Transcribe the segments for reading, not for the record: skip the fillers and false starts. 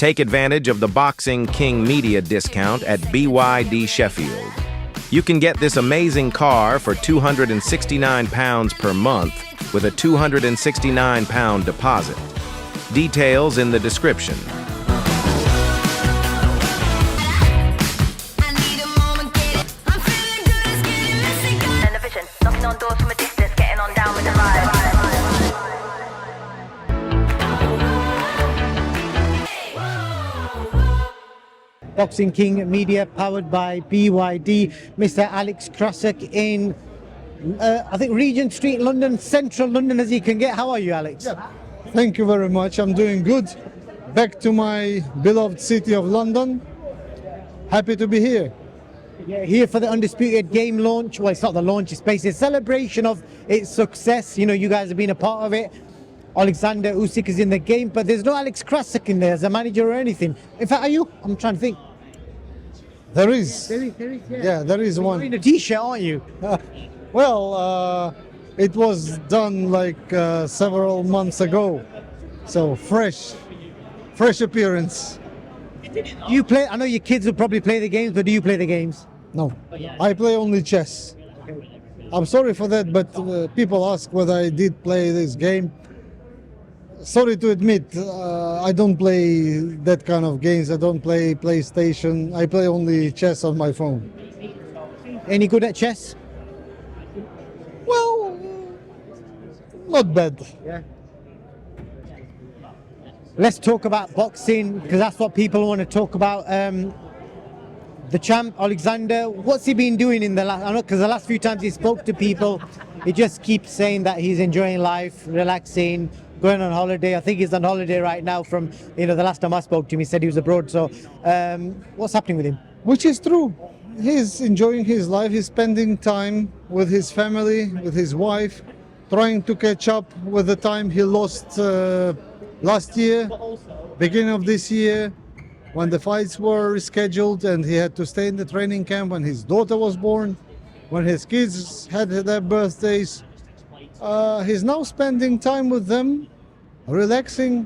Take advantage of the Boxing King media discount at BYD Sheffield. You can get this amazing car for £269 per month with a £269 deposit. Details in the description. Boxing King Media, powered by BYD. Mr. Alex Krassyuk in, I think, Regent Street, London, central London as you can get. How are you, Alex? Yeah. Thank you very much. I'm doing good. Back to my beloved city of London. Happy to be here. Yeah, here for the Undisputed Game launch. Well, it's not the launch, it's basically a celebration of its success. You know, you guys have been a part of it. Alexander Usyk is in the game, but there's no Alex Krassyuk in there as a manager or anything. In fact, are you? I'm trying to think. There is. Yeah, there is one. You're in a t-shirt, aren't you? Well, it was done like several months ago. So fresh appearance. You play, I know your kids will probably play the games, but do you play the games? No, I play only chess. I'm sorry for that, but people ask whether I did play this game. Sorry to admit, I don't play that kind of games. I don't play PlayStation. I play only chess on my phone. Any good at chess? Well, not bad. Yeah. Let's talk about boxing, because that's what people want to talk about. The champ, Alexander, what's he been doing in the last, I know, because the last few times he spoke to people, he just keeps saying that he's enjoying life, relaxing, going on holiday. I think he's on holiday right now from, the last time I spoke to him, he said he was abroad. So what's happening with him? Which is true. He's enjoying his life. He's spending time with his family, with his wife, trying to catch up with the time he lost last year, beginning of this year, when the fights were rescheduled and he had to stay in the training camp when his daughter was born, when his kids had their birthdays. He's now spending time with them, relaxing,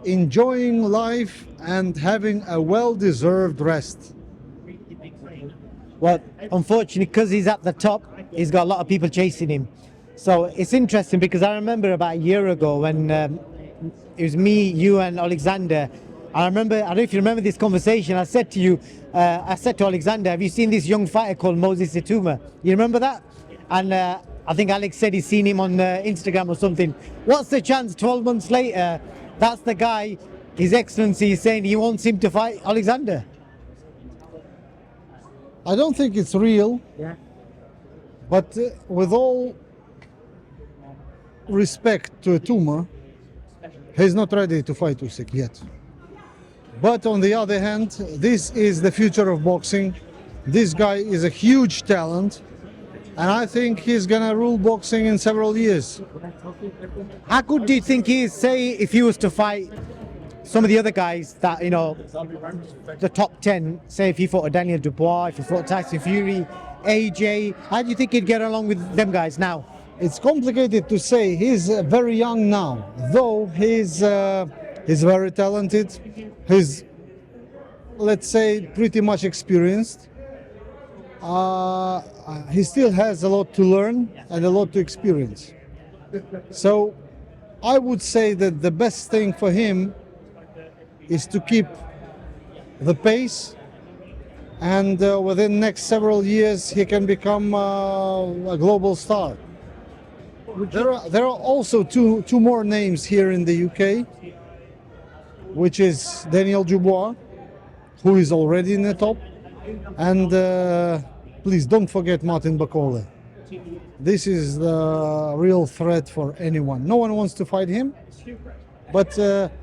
enjoying life, and having a well-deserved rest. Well, unfortunately, because he's at the top, he's got a lot of people chasing him. So it's interesting, because I remember about a year ago when it was me, you and Alexander. I don't know if you remember this conversation. I said to Alexander, have you seen this young fighter called Moses Ituma? You remember that? And I think Alex said he's seen him on Instagram or something. What's the chance 12 months later, that's the guy, His Excellency, is saying he wants him to fight Alexander? I don't think it's real. Yeah. But with all respect to Ituma, he's not ready to fight Usyk yet. But on the other hand, this is the future of boxing. This guy is a huge talent, and I think he's gonna rule boxing in several years. How good do you think he is, say, if he was to fight some of the other guys that, the top 10, say if he fought a Daniel Dubois, if he fought Tyson Fury, AJ, how do you think he'd get along with them guys now? It's complicated to say. He's very young now, though he's very talented. He's, let's say, pretty much experienced. He still has a lot to learn and a lot to experience. So I would say that the best thing for him is to keep the pace, and within the next several years he can become a global star. There are also two more names here in the UK, which is Daniel Dubois, who is already in the top, and please don't forget Martin Bakole. This is the real threat for anyone. No one wants to fight him, but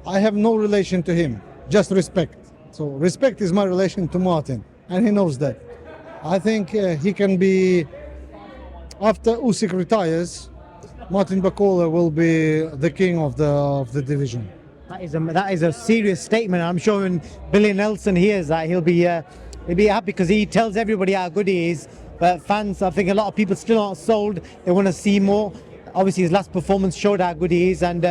I have no relation to him, just respect. So respect is my relation to Martin, and he knows that. I think he can be, after Usyk retires, Martin Bakole will be the king of the division. That is a serious statement. I'm sure when Billy Nelson hears that, he'll be happy, because he tells everybody how good he is. But fans, I think a lot of people still aren't sold. They want to see more. Obviously, his last performance showed how good he is. And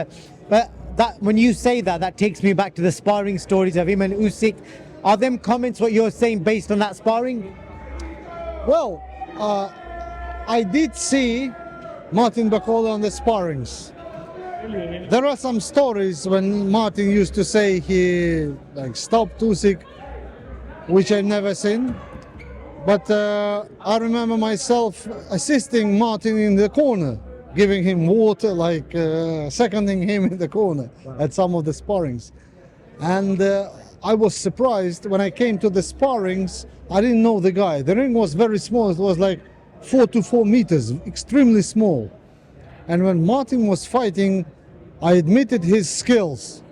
but that when you say that, that takes me back to the sparring stories of him and Usyk. Are them comments what you're saying based on that sparring? Well, I did see Martin Bakole on the sparrings. There are some stories when Martin used to say he stopped Usyk, which I've never seen. But I remember myself assisting Martin in the corner, giving him water, seconding him in the corner at some of the sparrings. And I was surprised when I came to the sparrings. I didn't know the guy. The ring was very small. It was like 4 to 4 meters, extremely small. And when Martin was fighting, I admitted his skills.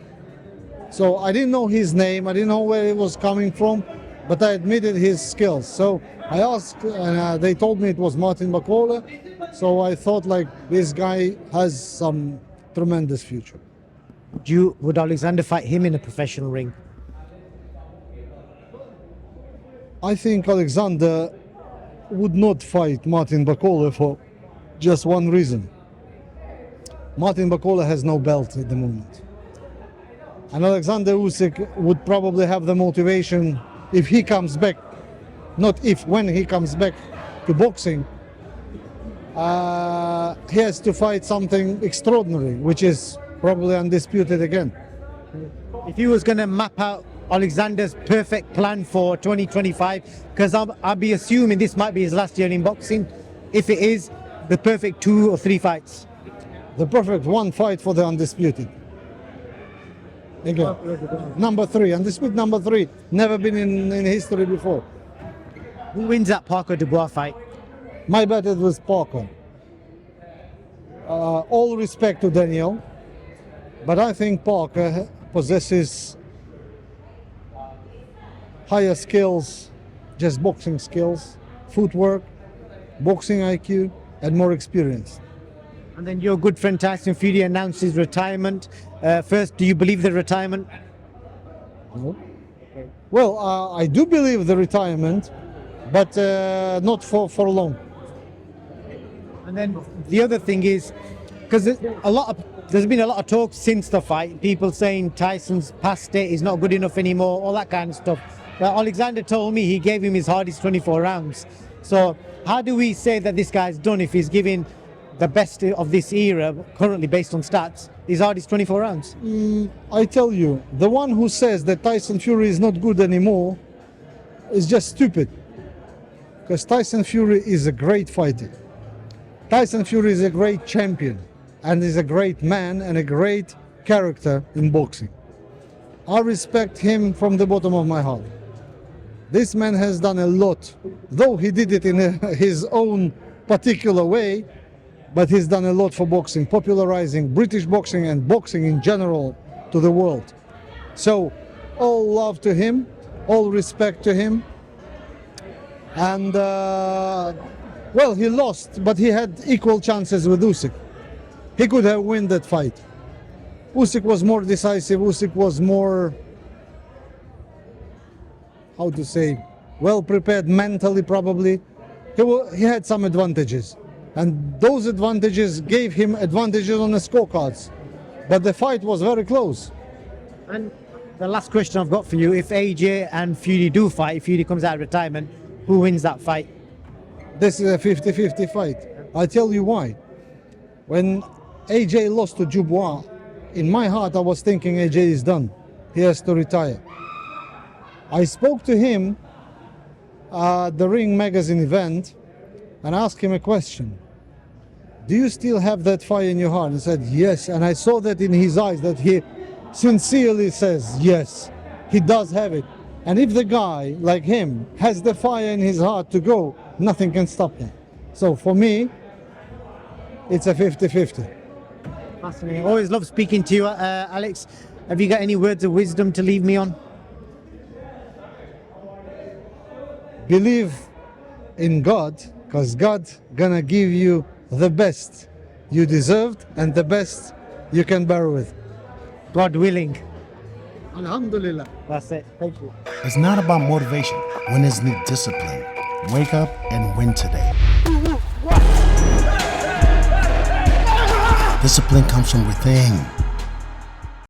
So I didn't know his name. I didn't know where he was coming from, but I admitted his skills. So I asked, and they told me it was Martin Bakole. So I thought this guy has some tremendous future. Would Alexander fight him in a professional ring? I think Alexander would not fight Martin Bakole for just one reason. Martin Bakole has no belt at the moment. And Alexander Usyk would probably have the motivation if he comes back, not if, when he comes back to boxing, he has to fight something extraordinary, which is probably undisputed again. If he was going to map out Alexander's perfect plan for 2025, because I'll be assuming this might be his last year in boxing, if it is, the perfect 2 or 3 fights. The perfect 1 fight for the undisputed. Again, number 3, undisputed number 3, never been in history before. Who wins that Parker Dubois fight? My bet it was Parker. All respect to Daniel, but I think Parker possesses higher skills, just boxing skills, footwork, boxing IQ, and more experience. And then your good friend Tyson Fury announced his retirement. First, do you believe the retirement? No. Well, I do believe the retirement, but not for long. And then the other thing is, because there's been a lot of talk since the fight, people saying Tyson's past state is not good enough anymore, all that kind of stuff. Alexander told me he gave him his hardest 24 rounds. So how do we say that this guy's done if he's giving the best of this era, currently based on stats, his hardest 24 rounds? I tell you, the one who says that Tyson Fury is not good anymore is just stupid. Because Tyson Fury is a great fighter. Tyson Fury is a great champion and is a great man and a great character in boxing. I respect him from the bottom of my heart. This man has done a lot, though he did it in his own particular way, but he's done a lot for boxing, popularizing British boxing and boxing in general to the world. So all love to him, all respect to him. And well, he lost, but he had equal chances with Usyk. He could have won that fight. Usyk was more decisive, Usyk was more, how to say, well prepared mentally probably. He had some advantages. And those advantages gave him advantages on the scorecards. But the fight was very close. And the last question I've got for you, if AJ and Fury do fight, if Fury comes out of retirement, who wins that fight? This is a 50-50 fight. I'll tell you why. When AJ lost to Dubois, in my heart I was thinking AJ is done. He has to retire. I spoke to him at the Ring magazine event and asked him a question. Do you still have that fire in your heart? He said yes, and I saw that in his eyes, that he sincerely says yes, he does have it. And if the guy like him has the fire in his heart to go, nothing can stop him. So for me, it's a 50-50. Fascinating. Always love speaking to you, Alex. Have you got any words of wisdom to leave me on? Believe in God, because God gonna give you the best you deserved and the best you can bear with. God willing. Alhamdulillah. That's it. Thank you. It's not about motivation. Winners need discipline. Wake up and win today. Discipline comes from within.